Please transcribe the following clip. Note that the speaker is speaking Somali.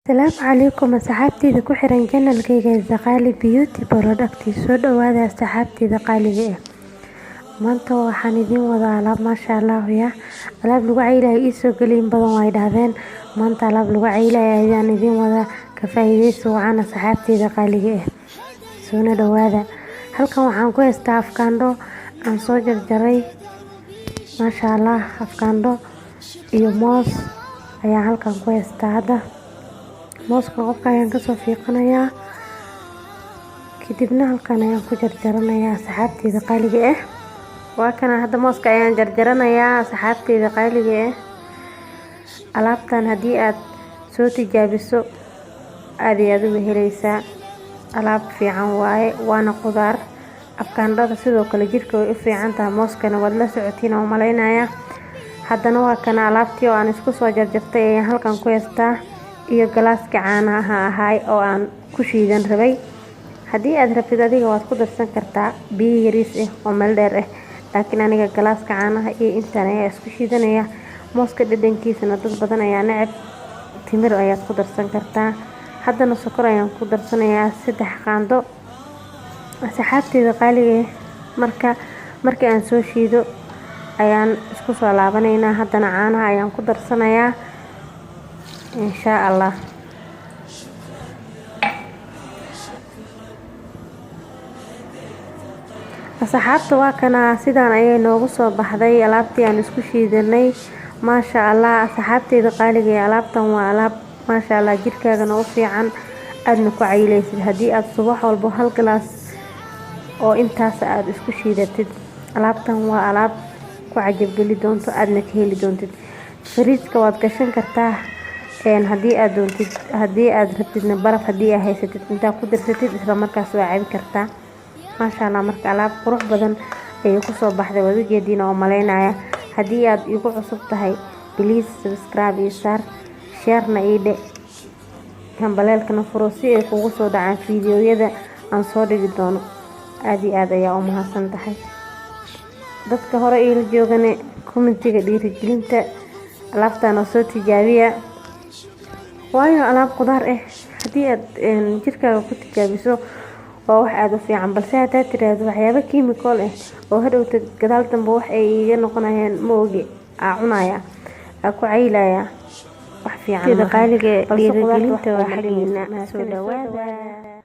Asalaamu calaykum asxaabtayda ku xiran channelkayga Zaqali Beauty Product soo dhawaada asxaabtayda qaaliga ah maanta waxaan idin wadaa alaab maasha Allah alaab lagu caylayo isoo galin badan way dhahdeen maanta alaab lagu caylayo ayaan idin wadaa ka faa'iideyso wacan asxaabtayda qaaliga ah soo dhawaada halkan waxaan ku haystaa afkaandho aan soo jarjaray maasha Allah afkaandho iyo moos ayaan halkan ku haystaa hadda mooska qofka ayaan ka soo fiiqanayaa kadibna halkan ayaan ku jarjaranayaa asxaabtayda qaaliga ah waa kana hadda mooska ayaan jarjaranayaa asxaabtayda qaaliga ah alaabtan haddii aad soo tijaabiso aad iyo aad u helaysaa alaab fiican waaye waana qudaar afkaandhada sidoo kale jirka way u fiican tahay mooskana waad la socotiin oo malaynayaa haddana waa kana alaabtii oo aan isku soo jarjartay ayaan halkan ku haystaa iyo galaaska caanaha ahaay oo aan ku shiidan rabay haddii aad rabtid adiga waad ku darsan kartaa biyo yariis oo meel dheer laakiin aniga galaaska caanaha iyo intaan ayaa isku shiidanaya mooska dhadhankiisana dad badan ayaa neceb timir ayaad ku darsan kartaa haddana sokor ayaan ku darsanayaa 3 qaando asxaabtayda qaaliga markii aan soo shiido ayaan isku soo laabanaynaa haddana caanaha ayaan ku darsanayaa insha Allah asxaabta waa kana sidaan ayay noogu soo baxday alaabtii aan isku shiidanay maasha Allah asxaabtayda qaaliga ah alaabtan waa alaab maasha Allah jirkaaga u fiican aadna ku caylaysid haddii aad subax walba hal galaas oo intaas aad isku shiidatid alaabtan waa alaab ku cajab gali doonto aadna ka heli doontid fariiska waad gashan kartaa haddii aad rabtidna baraf haddii aad haysatid inta ku darsatid isla markaas waa cabi kartaa maasha Allah marka alaab qurux badan ay ku soo baxday wada jeedina oo maleynaya haddii aad igu cusub tahay please subscribe iyo share na ii dheh kambalelkana furo si ay kugu soo dhacaan fiidiyowyada aan soo dhigi doono aad iyo aad ayaa u mahadsan tahay dadka hore ila joogane commentiga dhiirigelinta alaabtan oo soo tijaabiya waayo alaab qudaar haddii aad jirkaaga ku tijaabiso waa wax aad u fiican balse hadaad tiraahdo waxyaabo chemical oo hadhowta gadaal dambe wax ay iga noqonayaan ma ogi cunaya ku caylaya wax fiican qaaliga dhiirigelinta waa xaqiina soo dhawaada